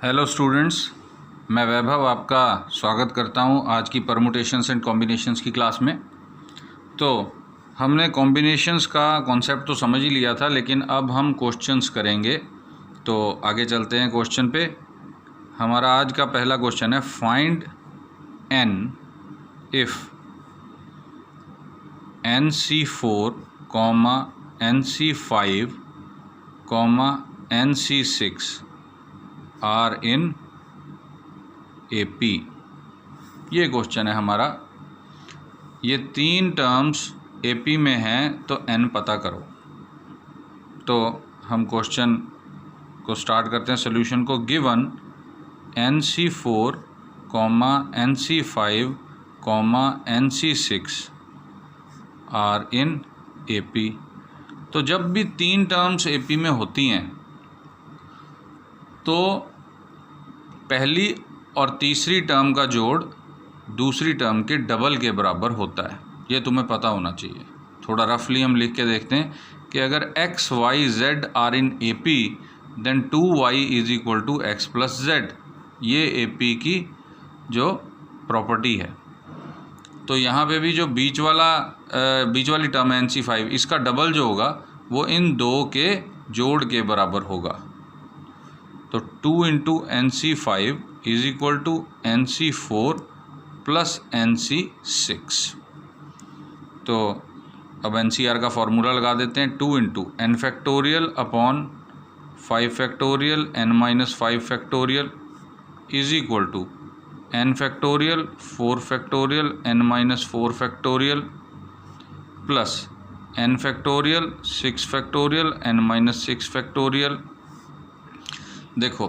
Hello students, मैं वैभव आपका स्वागत करता हूं आज की परमुटेशंस एंड कॉम्बिनेशंस की क्लास में। तो हमने कॉम्बिनेशंस का कॉन्सेप्ट तो समझ ही लिया था, लेकिन अब हम क्वेश्चंस करेंगे। तो आगे चलते हैं क्वेश्चन पे। हमारा आज का पहला क्वेश्चन है, find n if NC4, NC5, NC6 are in AP। ये क्वेश्चन है हमारा। ये तीन टर्म्स AP में हैं, तो n पता करो। तो हम क्वेश्चन को स्टार्ट करते हैं, सोल्यूशन को। Given NC4, NC5, NC6 are in AP। तो जब भी तीन टर्म्स AP में होती हैं तो पहली और तीसरी टर्म का जोड़ दूसरी टर्म के डबल के बराबर होता है। ये तुम्हें पता होना चाहिए। थोड़ा रफली हम लिख के देखते हैं कि अगर x, y, z are in AP then 2y is equal to x plus z. ये AP की जो प्रॉपर्टी है। तो यहाँ पे भी जो बीच वाली टर्म है NC5, इसका डबल जो होगा वो इन दो के जोड़ के बराबर होगा। तो 2 into NC5 is equal to NC4 plus NC6। तो अब NCR का फॉर्मूला लगा देते हैं। 2 into n factorial upon 5 factorial n minus 5 factorial is equal to n factorial 4 factorial n minus 4 factorial plus n factorial 6 factorial n minus 6 factorial. देखो,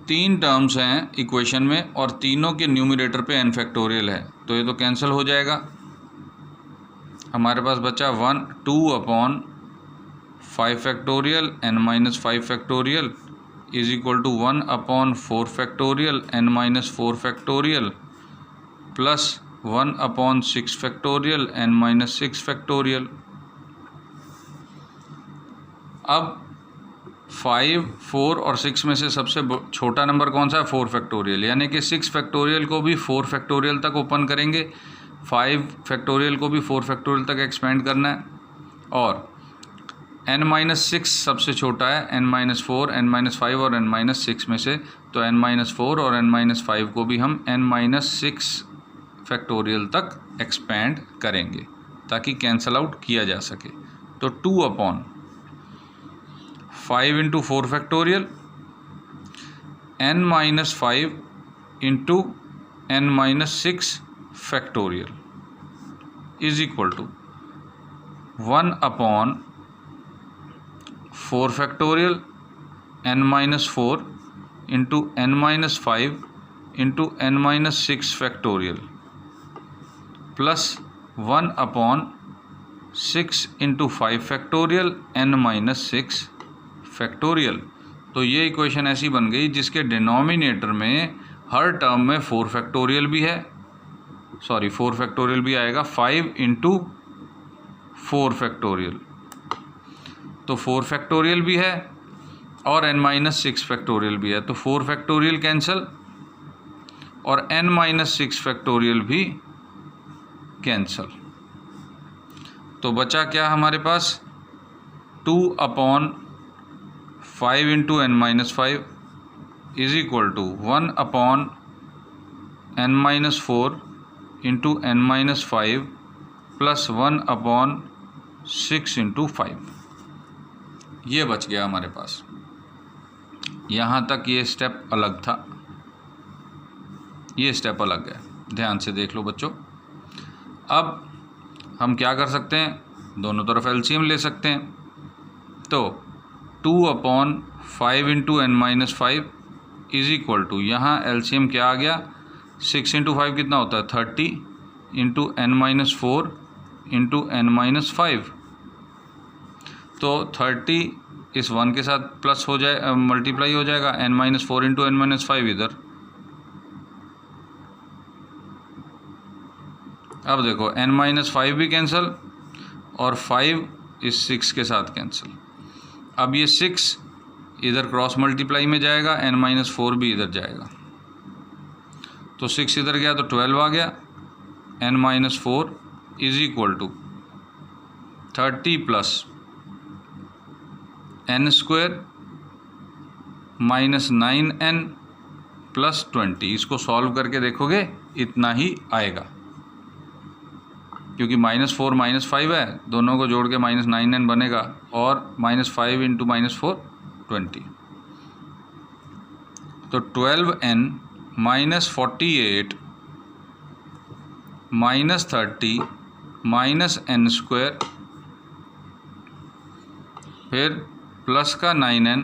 तीन terms हैं equation में और तीनों के न्यूमरेटर पे n फैक्टोरियल है, तो ये तो कैंसिल हो जाएगा। हमारे पास बचा 2 upon 5 factorial n minus 5 factorial is equal to 1 upon 4 factorial n minus 4 factorial plus 1 upon 6 factorial n minus 6 factorial. अब 5, 4 और 6 में से सबसे छोटा नंबर कौन सा है? 4 फैक्टोरियल। यानी कि 6 फैक्टोरियल को भी 4 फैक्टोरियल तक ओपन करेंगे, 5 फैक्टोरियल को भी 4 फैक्टोरियल तक एक्सपेंड करना है, और n माइनस 6 सबसे छोटा है, n माइनस 4, n माइनस 5 और n माइनस 6 में से। तो n माइनस 4 और n माइनस 5 को भी हम n माइनस 6 फैक्टोरियल तक एक्सपेंड करेंगे ताकि कैंसल आउट किया जा सके। तो 2 upon 5 into 4 factorial n minus 5 into n minus 6 factorial is equal to 1 upon 4 factorial n minus 4 into n minus 5 into n minus 6 factorial plus 1 upon 6 into 5 factorial n minus 6 factorial. तो ये equation ऐसी बन गई जिसके denominator में हर term में 4 factorial भी है, 4 फैक्टोरियल भी आएगा। 5 इंटू 4 फैक्टोरियल, तो 4 फैक्टोरियल भी है और n माइनस 6 फैक्टोरियल भी है। तो 4 फैक्टोरियल कैंसिल और n माइनस 6 फैक्टोरियल भी कैंसिल। तो बचा क्या हमारे पास? 2 upon 5 into n minus 5 is equal to 1 upon n minus 4 into n minus 5 plus 1 upon 6 into 5। ये बच गया हमारे पास। यहाँ तक ये स्टेप अलग था, ये स्टेप अलग है। ध्यान से देख लो बच्चों। अब हम क्या कर सकते हैं? दोनों तरफ एलसीएम ले सकते हैं। तो 2 upon 5 into n minus 5 is equal to, यहाँ एलसीएम क्या आ गया? 6 इंटू 5 कितना होता है? 30 into n minus 4 into n minus 5। तो 30 इस 1 के साथ प्लस हो जाए, मल्टीप्लाई हो जाएगा। n minus 4 into n minus 5 इधर। अब देखो n माइनस 5 भी कैंसिल और 5 इस 6 के साथ कैंसिल। अब ये 6 इधर क्रॉस मल्टीप्लाई में जाएगा, n-4 भी इधर जाएगा, तो 6 इधर गया तो 12 आ गया। n-4 is equal to 30 plus n² minus 9n plus 20। इसको सॉल्व करके देखोगे इतना ही आएगा, क्योंकि -4 -5 है, दोनों को जोड़ के -9n बनेगा, और -5 इंटू -4 20। तो 12n minus 48 minus 30 minus n², फिर प्लस का 9n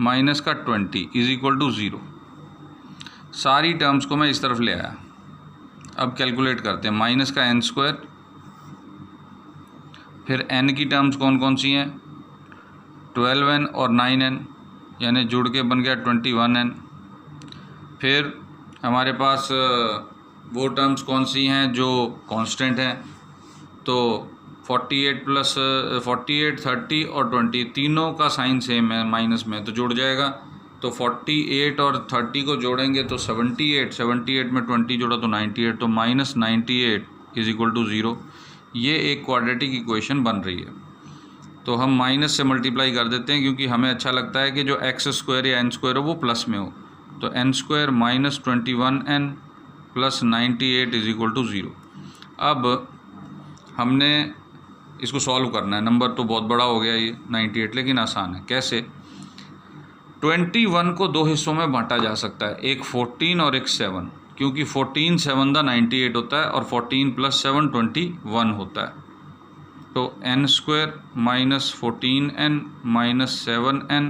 माइनस का 20 इज इक्वल टू 0। सारी टर्म्स को मैं इस तरफ ले आया। अब कैलकुलेट करते हैं। माइनस का n², फिर n की टर्म्स कौन कौन सी हैं, 12n और 9n, यानी जुड़ के बन गया 21n। फिर हमारे पास वो टर्म्स कौन सी हैं जो कांस्टेंट हैं, तो 48, 30 और 20 तीनों का साइन सेम है माइनस में, तो जुड़ जाएगा। तो 48 और 30 को जोड़ेंगे तो 78 में 20 जोड़ा तो 98, तो -98 इज इक्वल टू 0। ये एक क्वाड्रेटिक इक्वेशन बन रही है। तो हम माइनस से मल्टीप्लाई कर देते हैं, क्योंकि हमें अच्छा लगता है कि जो x² या n² हो वो प्लस में हो। तो n² minus 21n plus 98 is equal to 0। अब हमने इसको सॉल्व करना है। नंबर तो बहुत बड़ा हो गया ये 98, लेकिन आसान है। कैसे? 21 को दो हिस्सों में बांटा जा सकता है, एक 14 और एक 7, क्योंकि 14 7 दा 98 होता है और 14 प्लस 7 21 होता है। तो n² minus 14n minus 7n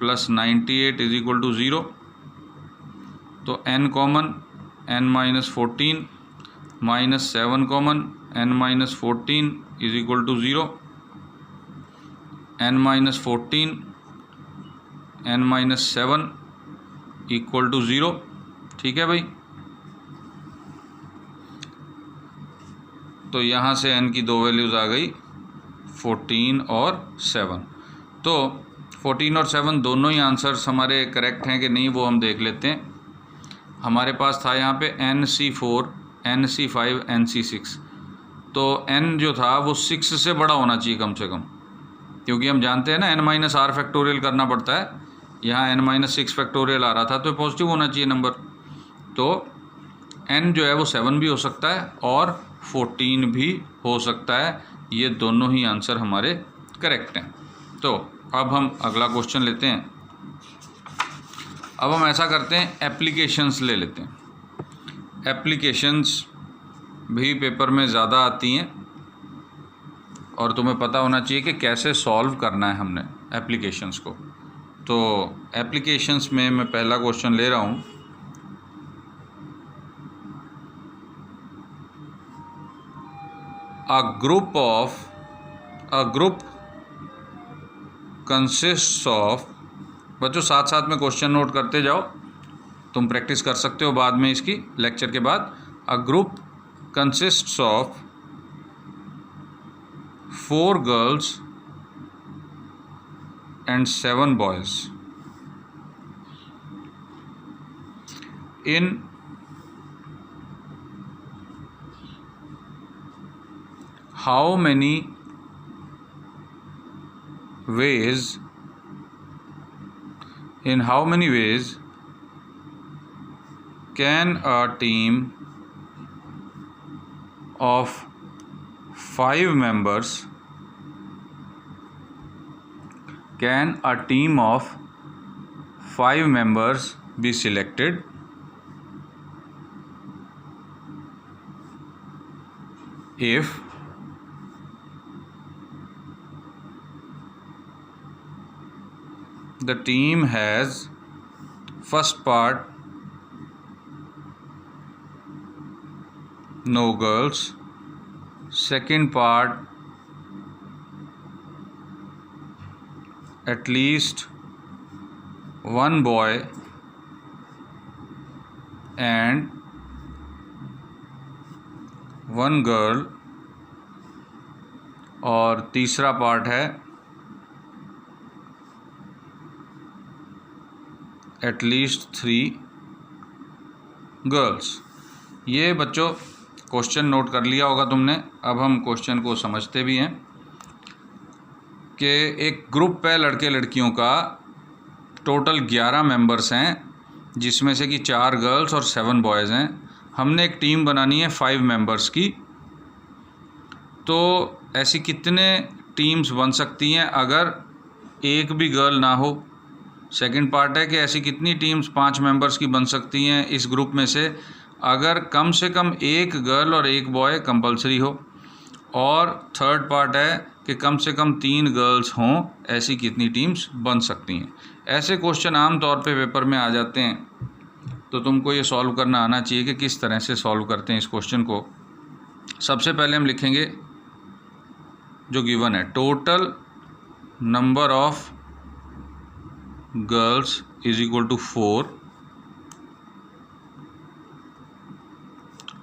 plus 98 is equal to 0। तो n common, n minus 14 minus 7 common, n minus 14 is equal to 0। n minus 14 n minus 7 equal to 0। ठीक है भाई। तो यहाँ से n की दो वैल्यूज़ आ गई, 14 और 7। तो 14 और 7 दोनों ही आंसर्स हमारे करेक्ट हैं कि नहीं वो हम देख लेते हैं। हमारे पास था यहाँ पे NC4 NC5 NC6, तो n जो था वो 6 से बड़ा होना चाहिए कम से कम, क्योंकि हम जानते हैं ना n-r फैक्टोरियल करना पड़ता है। यहाँ n-6 फैक्टोरियल आ रहा था, तो पॉजिटिव होना चाहिए नंबर। तो n जो है वो 7 भी हो सकता है और 14 भी हो सकता है। ये दोनों ही आंसर हमारे करेक्ट हैं। तो अब हम अगला क्वेश्चन लेते हैं। अब हम ऐसा करते हैं, एप्लीकेशंस ले लेते हैं। एप्लीकेशंस भी पेपर में ज़्यादा आती हैं और तुम्हें पता होना चाहिए कि कैसे सॉल्व करना है हमने एप्लीकेशंस को। तो एप्लीकेशंस में मैं पहला क्वेश्चन ले रहा हूँ। A group consists of, बच्चों साथ साथ में क्वेश्चन नोट करते जाओ, तुम प्रैक्टिस कर सकते हो बाद में इसकी लेक्चर के बाद। A group consists of 4 girls and 7 boys. In how many ways can a team of 5 members be selected if the team has first part no girls, second part at least one boy and one girl, और तीसरा part है at least 3 girls. ये बच्चों question note कर लिया होगा तुमने। अब हम क्वेश्चन को समझते भी हैं कि एक ग्रुप है लड़के लड़कियों का, टोटल 11 मेंबर्स हैं, जिसमें से कि 4 गर्ल्स और 7 बॉयज़ हैं। हमने एक टीम बनानी है 5 मेंबर्स की। तो ऐसी कितने टीम्स बन सकती हैं अगर एक भी गर्ल ना हो। सेकंड पार्ट है कि ऐसी कितनी टीम्स 5 मेंबर्स की बन सकती हैं इस ग्रुप में से अगर कम से कम एक गर्ल और एक बॉय कंपलसरी हो। और थर्ड पार्ट है कि कम से कम 3 गर्ल्स हों, ऐसी कितनी टीम्स बन सकती हैं। ऐसे क्वेश्चन आम तौर पे पेपर में आ जाते हैं, तो तुमको ये सॉल्व करना आना चाहिए कि किस तरह से सॉल्व करते हैं इस क्वेश्चन को। सबसे पहले हम लिखेंगे जो गिवन है, total number of girls is equal to 4,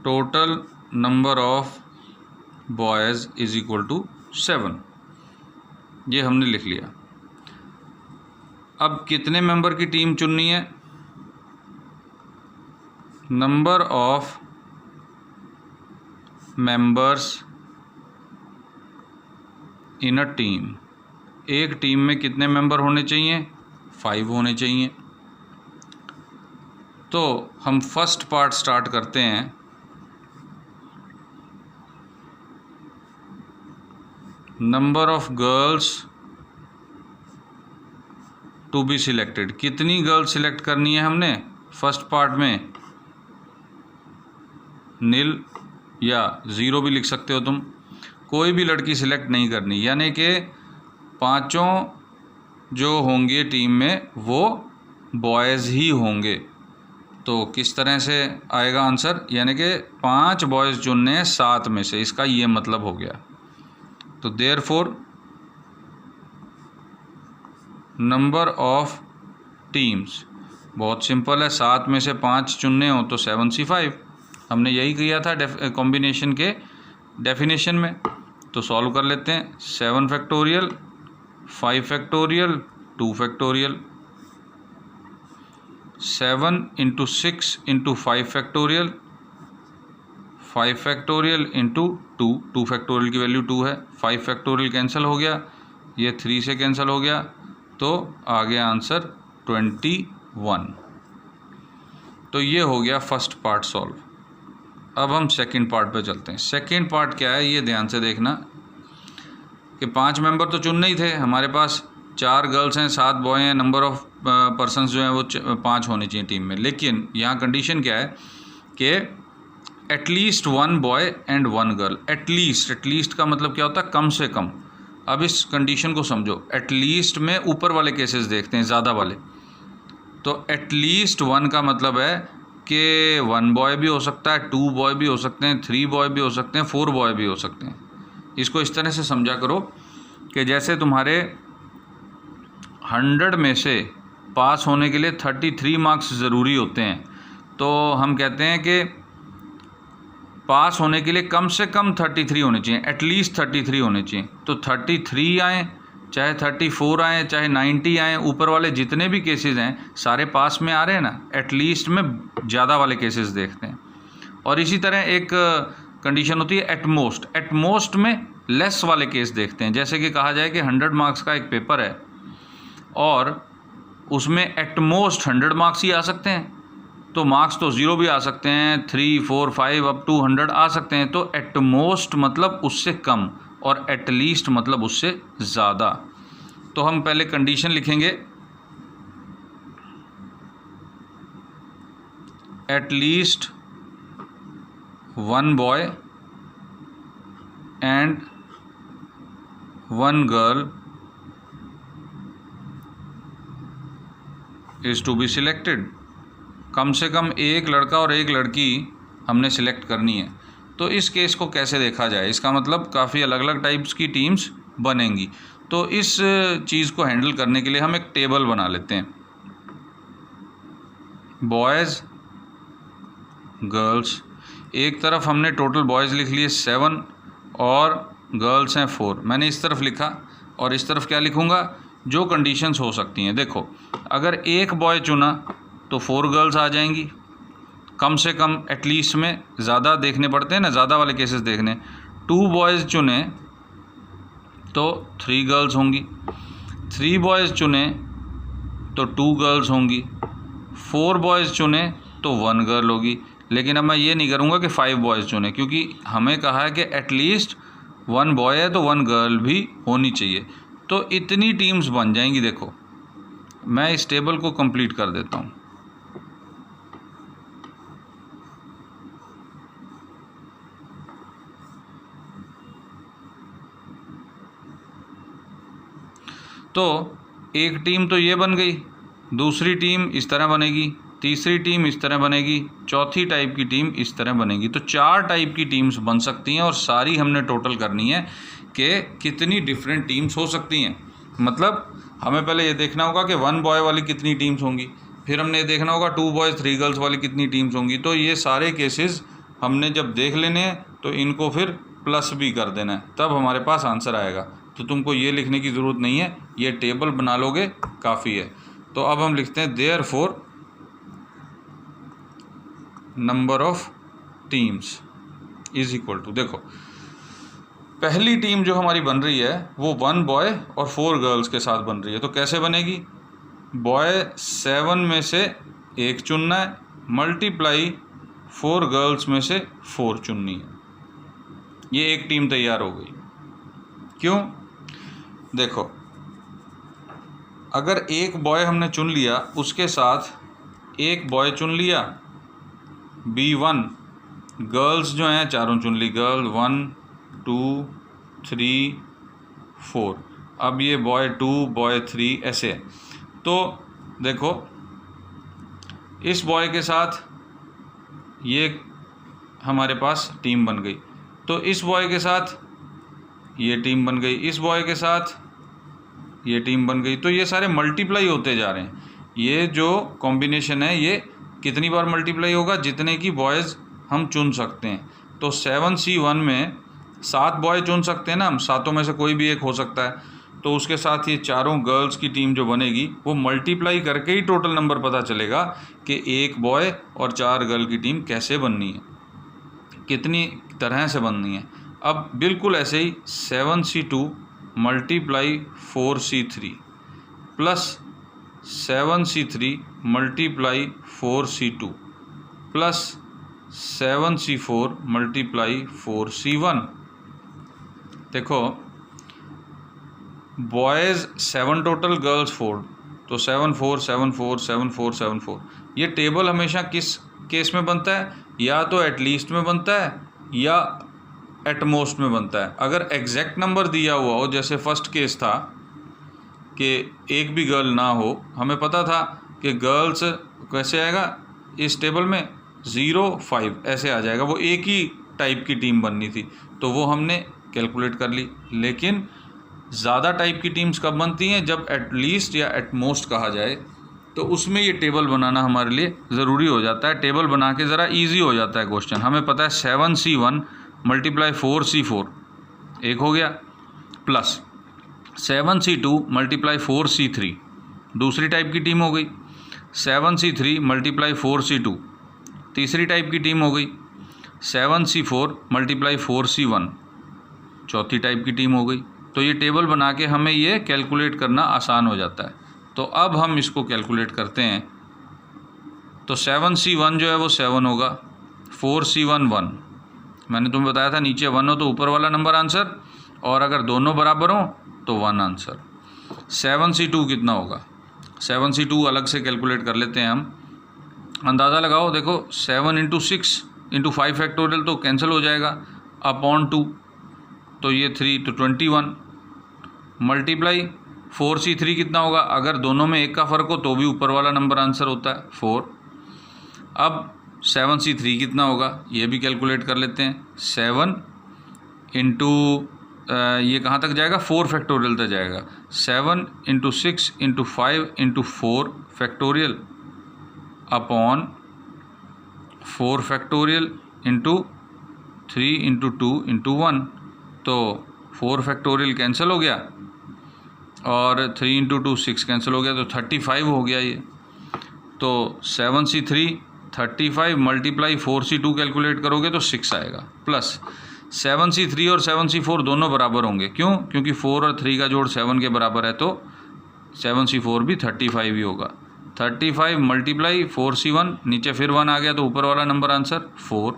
total number of boys is equal to 7। ये हमने लिख लिया। अब कितने मेंबर की टीम चुननी है? Number of members in a team. एक टीम में कितने मेंबर होने चाहिए? 5 होने चाहिए। तो हम फर्स्ट पार्ट स्टार्ट करते हैं। Number of girls to be selected. कितनी गर्ल्स सिलेक्ट करनी है हमने फर्स्ट पार्ट में? नील या 0 भी लिख सकते हो तुम। कोई भी लड़की सिलेक्ट नहीं करनी, यानी कि 5 जो होंगे टीम में वो बॉयज़ ही होंगे। तो किस तरह से आएगा आंसर? यानी कि 5 बॉयज़ चुनने हैं 7 में से, इसका ये मतलब हो गया। तो देयरफॉर नंबर ऑफ टीम्स बहुत सिंपल है, 7 में से 5 चुनने हो तो 7C5। हमने यही किया था कॉम्बिनेशन के डेफिनेशन में। तो सॉल्व कर लेते हैं। 7 factorial, 5 factorial, 2 factorial. 7 into 6 into 5 factorial, 5 factorial into 2 factorial की वैल्यू 2 है। 5 फैक्टोरियल कैंसिल हो गया, ये 3 से कैंसिल हो गया, तो आ गया आंसर 21। तो ये हो गया फर्स्ट पार्ट सॉल्व। अब हम सेकंड पार्ट पे चलते हैं। सेकंड पार्ट क्या है ये ध्यान से देखना कि 5 मेंबर तो चुनने ही थे हमारे पास। 4 गर्ल्स हैं, 7 बॉय हैं, नंबर ऑफ पर्सनस जो हैं वो 5 होने चाहिए टीम में। लेकिन यहाँ कंडीशन क्या है कि at least 1 boy and 1 girl. At least का मतलब क्या होता है? कम से कम। अब इस कंडीशन को समझो। एटलीस्ट में ऊपर वाले केसेस देखते हैं, ज़्यादा वाले। तो एटलीस्ट 1 का मतलब है कि 1 बॉय भी हो सकता है, 2 बॉय भी हो सकते हैं, 3 बॉय भी हो सकते हैं, 4 बॉय भी हो सकते हैं। इसको इस तरह से समझा करो कि जैसे तुम्हारे 100 में से पास होने के लिए 33 मार्क्स ज़रूरी होते हैं, तो हम कहते हैं कि पास होने के लिए कम से कम 33 होने चाहिए, एटलीस्ट 33 होने चाहिए। तो 33 आएँ, चाहे 34 आएँ, चाहे 90 आएँ, ऊपर वाले जितने भी केसेस हैं सारे पास में आ रहे हैं ना। एटलीस्ट में ज़्यादा वाले केसेस देखते हैं। और इसी तरह एक कंडीशन होती है एटमोस्ट। एटमोस्ट में लेस वाले केस देखते हैं। जैसे कि कहा जाए कि 100 मार्क्स का एक पेपर है और उसमें एटमोस्ट 100 मार्क्स ही आ सकते हैं, तो मार्क्स तो 0 भी आ सकते हैं, 3, 4, 5 अप टू 100 आ सकते हैं। तो एटमोस्ट मतलब उससे कम और एटलीस्ट मतलब उससे ज़्यादा। तो हम पहले कंडीशन लिखेंगे, at least 1 boy and 1 girl is to be selected. कम से कम एक लड़का और एक लड़की हमने सिलेक्ट करनी है। तो इस केस को कैसे देखा जाए? इसका मतलब काफ़ी अलग अलग टाइप्स की टीम्स बनेंगी। तो इस चीज़ को हैंडल करने के लिए हम एक टेबल बना लेते हैं। बॉयज़, गर्ल्स, एक तरफ हमने टोटल बॉयज़ लिख लिए 7 और गर्ल्स हैं 4। मैंने इस तरफ लिखा और इस तरफ क्या लिखूँगा जो कंडीशंस हो सकती हैं। देखो, अगर एक बॉय चुना तो 4 गर्ल्स आ जाएंगी, कम से कम एटलीस्ट में, ज़्यादा देखने पड़ते हैं ना, ज़्यादा वाले केसेस देखने। 2 बॉयज़ चुने तो 3 गर्ल्स होंगी, 3 बॉयज़ चुने तो 2 गर्ल्स होंगी, 4 बॉयज़ चुने तो 1 गर्ल होगी। लेकिन अब मैं ये नहीं करूँगा कि 5 बॉयज़ चुने, क्योंकि हमें कहा है कि एटलीस्ट 1 बॉय है तो 1 गर्ल भी होनी चाहिए। तो इतनी टीम्स बन जाएंगी। देखो, मैं इस टेबल को कंप्लीट कर देता हूँ। तो एक टीम तो ये बन गई, दूसरी टीम इस तरह बनेगी, तीसरी टीम इस तरह बनेगी, चौथी टाइप की टीम इस तरह बनेगी। तो 4 टाइप की टीम्स बन सकती हैं और सारी हमने टोटल करनी है कि कितनी डिफरेंट टीम्स हो सकती हैं। मतलब हमें पहले ये देखना होगा कि 1 बॉय वाली कितनी टीम्स होंगी, फिर हमने ये देखना होगा 2 बॉयज़ 3 गर्ल्स वाली कितनी टीम्स होंगी। तो ये सारे केसेस हमने जब देख लेने हैं तो इनको फिर प्लस भी कर देना है, तब हमारे पास आंसर आएगा। तो तुमको ये लिखने की ज़रूरत नहीं है, ये टेबल बना लोगे काफ़ी है। तो अब हम लिखते हैं therefore number of teams is equal to, देखो पहली टीम जो हमारी बन रही है वो 1 बॉय और 4 गर्ल्स के साथ बन रही है। तो कैसे बनेगी, बॉय 7 में से 1 चुनना है, मल्टीप्लाई 4 गर्ल्स में से 4 चुननी है। ये एक टीम तैयार हो गई। क्यों, देखो अगर एक बॉय हमने चुन लिया, उसके साथ एक बॉय चुन लिया, B1, गर्ल्स जो हैं चारों चुन ली, गर्ल 1 2 3 4, अब ये बॉय 2 बॉय 3 ऐसे है। तो देखो इस बॉय के साथ ये हमारे पास टीम बन गई, तो इस बॉय के साथ ये टीम बन गई, इस बॉय के साथ ये टीम बन गई। तो ये सारे मल्टीप्लाई होते जा रहे हैं। ये जो कॉम्बिनेशन है ये कितनी बार मल्टीप्लाई होगा, जितने की बॉयज़ हम चुन सकते हैं। तो 7C1 में 7 बॉय चुन सकते हैं ना हम, सातों में से कोई भी एक हो सकता है। तो उसके साथ ये चारों गर्ल्स की टीम जो बनेगी वो मल्टीप्लाई करके ही टोटल नंबर पता चलेगा कि एक बॉय और 4 गर्ल की टीम कैसे बननी है, कितनी तरह से बननी है। अब बिल्कुल ऐसे ही 7C2 multiply 4C3 plus 7C3 multiply 4C2 plus 7C4 multiply 4C1। देखो बॉयज़ 7 टोटल, गर्ल्स 4, तो 7 4 7 4 7 4 7 4। ये टेबल हमेशा किस केस में बनता है, या तो एटलीस्ट में बनता है या एटमोस्ट में बनता है। अगर एग्जैक्ट नंबर दिया हुआ हो, जैसे फर्स्ट केस था कि एक भी गर्ल ना हो, हमें पता था कि गर्ल्स कैसे आएगा इस टेबल में 0 5 ऐसे आ जाएगा, वो एक ही टाइप की टीम बननी थी, तो वो हमने कैलकुलेट कर ली। लेकिन ज़्यादा टाइप की टीम्स कब बनती हैं, जब एटलीस्ट या एटमोस्ट कहा जाए, तो उसमें ये टेबल बनाना हमारे लिए ज़रूरी हो जाता है। टेबल बना के ज़रा ईजी हो जाता है क्वेश्चन। हमें पता है 7C1 मल्टीप्लाई 4C4 एक हो गया, प्लस 7C2 मल्टीप्लाई 4C3 दूसरी टाइप की टीम हो गई, 7C3 मल्टीप्लाई 4C2 तीसरी टाइप की टीम हो गई, 7C4 मल्टीप्लाई 4C1 चौथी टाइप की टीम हो गई। तो ये टेबल बना के हमें ये कैलकुलेट करना आसान हो जाता है। तो अब हम इसको कैलकुलेट करते हैं। तो 7C1 जो है वो 7 होगा, 4C1 1, मैंने तुम्हें बताया था नीचे 1 हो तो ऊपर वाला नंबर आंसर, और अगर दोनों बराबर हो तो 1 आंसर। 7C2 कितना होगा, 7C2 अलग से कैलकुलेट कर लेते हैं हम। अंदाज़ा लगाओ, देखो 7 × 6 × 5 फैक्टोरियल तो कैंसिल हो जाएगा, अपॉन 2 तो ये 3 तो 21, मल्टीप्लाई 4C3 कितना होगा, अगर दोनों में एक का फ़र्क हो तो भी ऊपर वाला नंबर आंसर होता है 4। अब 7C3 कितना होगा ये भी कैलकुलेट कर लेते हैं। 7 इंटू ये कहाँ तक जाएगा, 4 फैक्टोरियल तक जाएगा। 7 × 6 × 5 × 4 फैक्टोरियल अपॉन 4 फैक्टोरियल इंटू 3 × 2 × 1, तो 4 फैक्टोरियल कैंसिल हो गया, और 3 इंटू 2 6 कैंसिल हो गया, तो 35 हो गया ये। तो 7C3 35 मल्टीप्लाई 4C2 कैलकुलेट करोगे तो 6 आएगा, प्लस 7C3 और 7C4 दोनों बराबर होंगे। क्यों? क्योंकि 4 और 3 का जोड़ 7 के बराबर है, तो 7C4 भी 35 ही होगा। 35 मल्टीप्लाई 4C1, नीचे फिर 1 आ गया तो ऊपर वाला नंबर आंसर 4।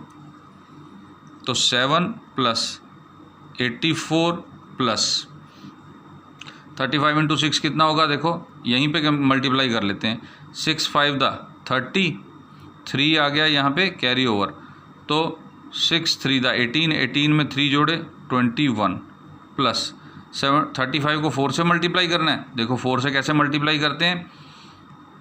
तो 7 प्लस 84 प्लस 35 इंटू 6 कितना होगा, देखो यहीं पे मल्टीप्लाई कर लेते हैं। 6 5 दा 30, 3 आ गया यहाँ पे कैरी ओवर, तो 6 3 दा 18, 18 में 3 जोड़े 21 प्लस 35 को 4 से मल्टीप्लाई करना है। देखो 4 से कैसे मल्टीप्लाई करते हैं,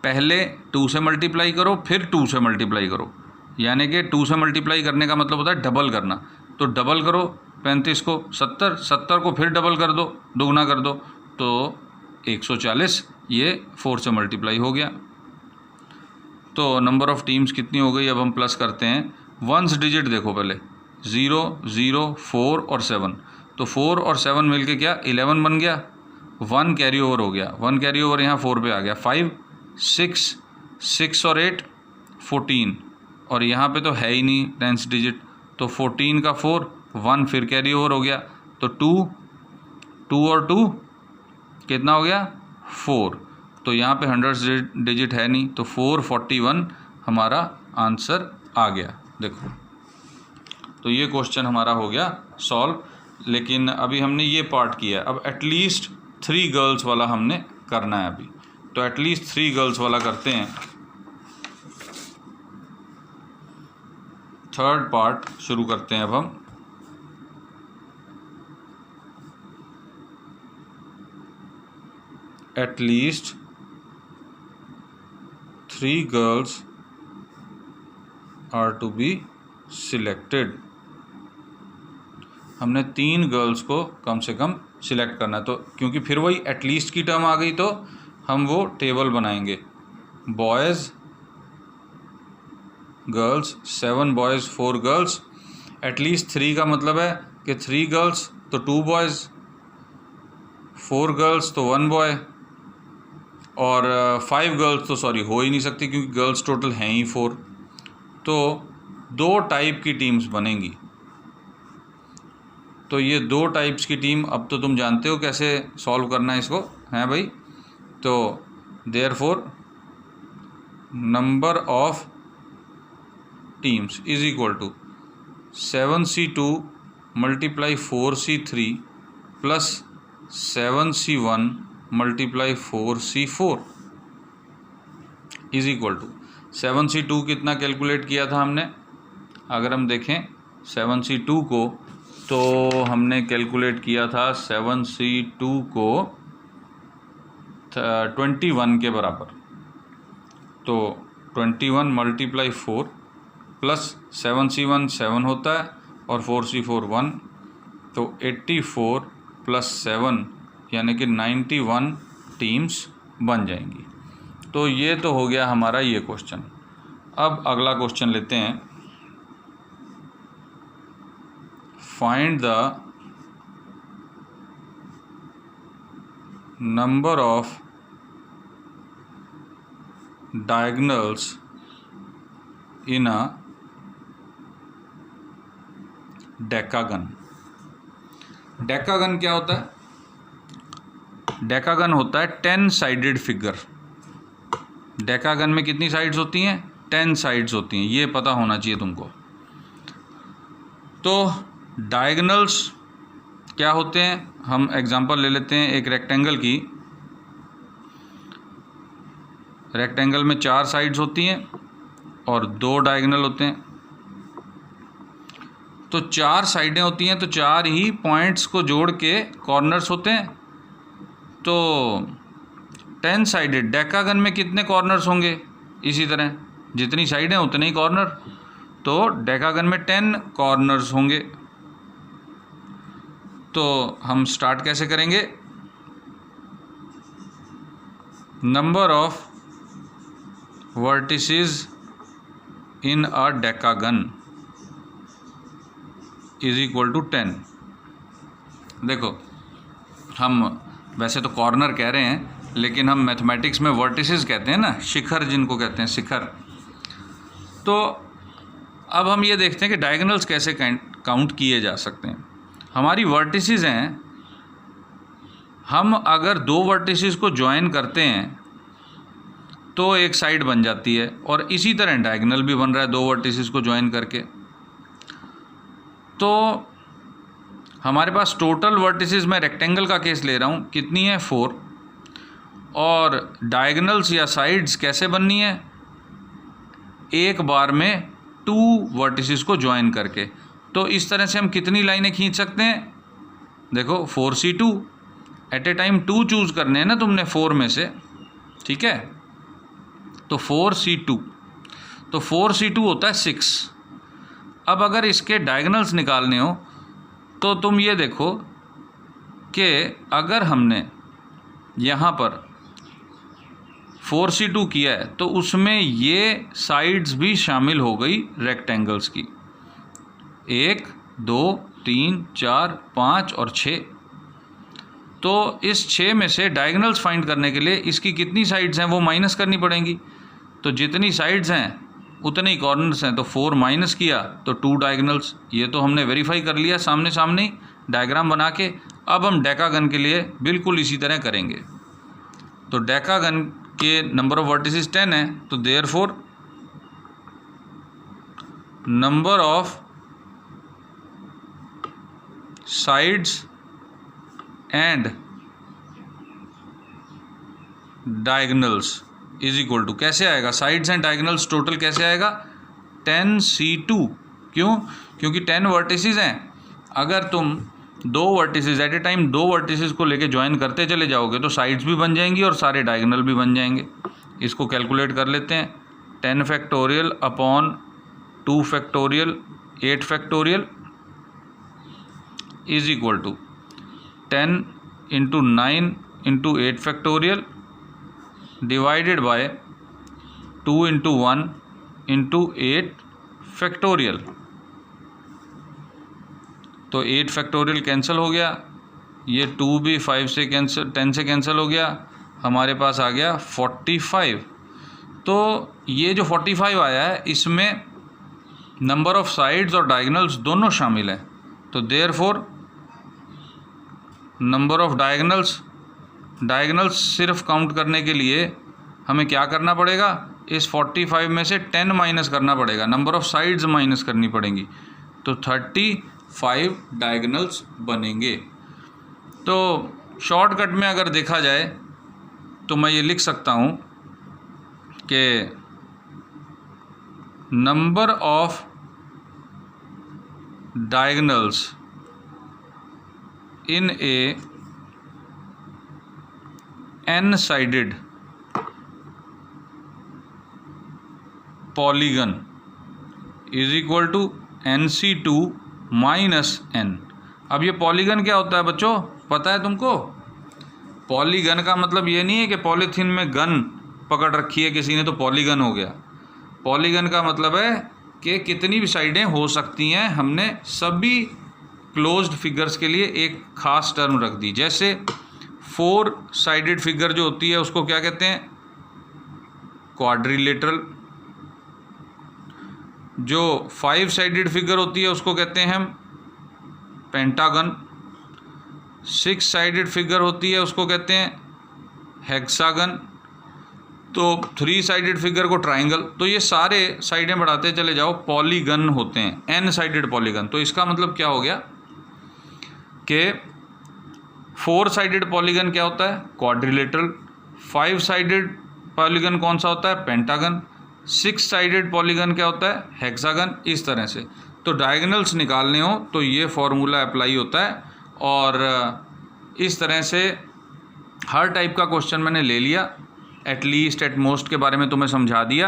पहले 2 से मल्टीप्लाई करो फिर 2 से मल्टीप्लाई करो, यानी कि 2 से मल्टीप्लाई करने का मतलब होता है डबल करना। तो डबल करो 35 को 70, 70 को फिर डबल कर दो, दोगुना कर दो, तो 140, ये 4 से मल्टीप्लाई हो गया। तो नंबर ऑफ़ टीम्स कितनी हो गई, अब हम प्लस करते हैं। वंस डिजिट देखो पहले 0 0 4 और 7, तो 4 और 7 मिलके क्या 11 बन गया, 1 कैरी ओवर हो गया, 1 कैरी ओवर यहाँ 4 पे आ गया, 5 6 6 और 8 14, और यहाँ पे तो है ही नहीं टेंस डिजिट, तो 14 का 4 1 फिर कैरी ओवर हो गया, तो 2 और 2 कितना हो गया 4, तो यहाँ पे 100 डिजिट है नहीं, तो 441 हमारा आंसर आ गया। देखो तो ये क्वेश्चन हमारा हो गया सॉल्व। लेकिन अभी हमने ये पार्ट किया, अब एटलीस्ट 3 गर्ल्स वाला हमने करना है अभी, तो एटलीस्ट 3 गर्ल्स वाला करते हैं। थर्ड पार्ट शुरू करते हैं अब हम। At least 3 girls are to be selected, हमने 3 गर्ल्स को कम से कम सिलेक्ट करना है। तो क्योंकि फिर वही एटलीस्ट की टर्म आ गई, तो हम वो टेबल बनाएंगे, boys girls 7 boys 4 girls, at least 3 का मतलब है कि 3 गर्ल्स तो 2 बॉयज़, 4 गर्ल्स तो 1 बॉय, और 5 गर्ल्स तो सॉरी हो ही नहीं सकती क्योंकि गर्ल्स टोटल हैं ही 4। तो 2 टाइप की टीम्स बनेंगी। तो ये 2 टाइप्स की टीम, अब तो तुम जानते हो कैसे सॉल्व करना है इसको, हैं भाई। तो therefore number of teams is equal to 7C2 multiply 4C3 plus 7C1 multiply 4C4 is equal to 7C2 कितना कैलकुलेट किया था हमने, अगर हम देखें 7C2 को, तो हमने कैलकुलेट किया था 7C2 को 21 के बराबर, तो 21 मल्टीप्लाई 4 प्लस 7C1 7 होता है और 4C4 1, तो 84 प्लस 7 यानी कि 91 टीम्स बन जाएंगी। तो ये तो हो गया हमारा ये क्वेश्चन। अब अगला क्वेश्चन लेते हैं, find the number of diagonals in a decagon. Decagon क्या होता है? डेकागन होता है 10 साइडेड फिगर। डेकागन में कितनी साइड्स होती हैं? 10 साइड्स होती हैं, ये पता होना चाहिए तुमको। तो डायगोनल्स क्या होते हैं, हम एग्जांपल ले लेते हैं एक रेक्टेंगल की। रेक्टेंगल में 4 साइड्स होती हैं और 2 डायगोनल होते हैं। तो 4 साइडें होती हैं, तो 4 ही पॉइंट्स को जोड़ के कॉर्नर्स होते हैं। तो 10 साइडेड डेकागन में कितने कॉर्नर्स होंगे? इसी तरह जितनी साइडें उतने ही कॉर्नर, तो डेकागन में 10 कॉर्नर्स होंगे। तो हम स्टार्ट कैसे करेंगे? Number of vertices in a decagon is equal to 10। देखो हम वैसे तो कॉर्नर कह रहे हैं, लेकिन हम मैथमेटिक्स में वर्टिसेस कहते हैं ना, शिखर जिनको कहते हैं, शिखर। तो अब हम ये देखते हैं कि डायगोनल्स कैसे काउंट किए जा सकते हैं। हमारी वर्टिसेस हैं, हम अगर दो वर्टिसेस को ज्वाइन करते हैं तो एक साइड बन जाती है, और इसी तरह डायगोनल भी बन रहा है दो वर्टिसेस को ज्वाइन करके। तो हमारे पास टोटल वर्टिसेस, मैं रेक्टेंगल का केस ले रहा हूँ, कितनी है 4, और डायगोनल्स या साइड्स कैसे बननी है, एक बार में 2 वर्टिसेस को ज्वाइन करके। तो इस तरह से हम कितनी लाइनें खींच सकते हैं, देखो 4C2, eight a time 2 choose करने हैं ना तुमने 4 में से, ठीक है। तो 4C2, तो 4C2 होता है 6। अब अगर इसके डायगोनल्स निकालने हो तो तुम ये देखो कि अगर हमने यहाँ पर 4C2 किया है तो उसमें ये साइड्स भी शामिल हो गई रेक्टेंगल्स की, 1 2 3 4 5 और 6। तो इस 6 में से डायगोनल्स फाइंड करने के लिए इसकी कितनी साइड्स हैं वो माइनस करनी पड़ेंगी। तो जितनी साइड्स हैं उतने ही कॉर्नर्स हैं, तो 4 माइनस किया तो 2 डायगोनल्स। ये तो हमने वेरीफाई कर लिया सामने सामने ही डायग्राम बना के। अब हम डेकागन के लिए बिल्कुल इसी तरह करेंगे। तो डेकागन के नंबर ऑफ वर्टिसेस 10 है, तो therefore number of sides and diagonals is equal to, कैसे आएगा साइड्स एंड डायगोनल्स टोटल कैसे आएगा, 10C2। क्यों? क्योंकि 10 वर्टिसेस हैं। अगर तुम 2 vertices at a time 2 vertices को लेके ज्वाइन करते चले जाओगे तो साइड्स भी बन जाएंगी और सारे डायगोनल भी बन जाएंगे। इसको कैलकुलेट कर लेते हैं, 10 factorial upon 2 factorial 8 factorial is equal to 10 into 9 into 8 factorial divided by 2 into 1 into 8 factorial. तो 8 फैक्टोरियल कैंसिल हो गया, ये 2 भी 5 से कैंसिल 10 से कैंसिल हो गया, हमारे पास आ गया 45। तो ये जो 45 आया है इसमें नंबर ऑफ साइड्स और डायगोनल्स दोनों शामिल हैं। तो देयरफॉर नंबर ऑफ डायगोनल्स सिर्फ काउंट करने के लिए हमें क्या करना पड़ेगा, इस 45 में से 10 माइनस करना पड़ेगा, नंबर ऑफ साइड्स माइनस करनी पड़ेंगी, तो 35 डायगोनल्स बनेंगे। तो शॉर्टकट में अगर देखा जाए तो मैं ये लिख सकता हूँ कि number of diagonals in a n-sided polygon is equal to nc2 minus n। अब ये पॉलीगन क्या होता है बच्चों, पता है तुमको? पॉलीगन का मतलब ये नहीं है कि पॉलीथीन में गन पकड़ रखी है किसी ने तो पॉलीगन हो गया। पॉलीगन का मतलब है कि कितनी भी साइडें हो सकती हैं। हमने सभी क्लोज्ड फिगर्स के लिए एक खास टर्म रख दी। जैसे 4 साइडेड फिगर जो होती है उसको क्या कहते हैं, क्वाड्रिलेटरल। जो 5 साइडेड फिगर होती है उसको कहते हैं हम पेंटागन। 6 साइडेड फिगर होती है उसको कहते हैं हेक्सागन। तो 3 साइडेड फिगर को ट्राइंगल। तो ये सारे साइडें बढ़ाते चले जाओ पॉलीगन होते हैं, n साइडेड पॉलीगन। तो इसका मतलब क्या हो गया कि 4 साइडेड पॉलीगन क्या होता है, क्वाड्रिलेटरल। 5 साइडेड पॉलीगन कौन सा होता है, पेंटागन। 6 साइडेड पॉलीगन क्या होता है, हेक्सागन। इस तरह से तो डायगोनल्स निकालने हो तो ये फॉर्मूला अप्लाई होता है। और इस तरह से हर टाइप का क्वेश्चन मैंने ले लिया, एटलीस्ट एट मोस्ट के बारे में तुम्हें समझा दिया।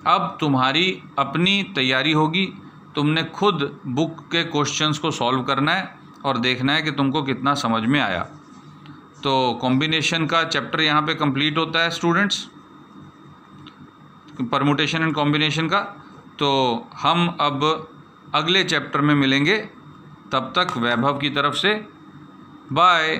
अब तुम्हारी अपनी तैयारी होगी, तुमने खुद बुक के क्वेश्चंस को सॉल्व करना है और देखना है कि तुमको कितना समझ में आया। तो कॉम्बिनेशन का चैप्टर यहाँ पे कंप्लीट होता है स्टूडेंट्स, परमुटेशन एंड कॉम्बिनेशन का। तो हम अब अगले चैप्टर में मिलेंगे, तब तक वैभव की तरफ से बाय।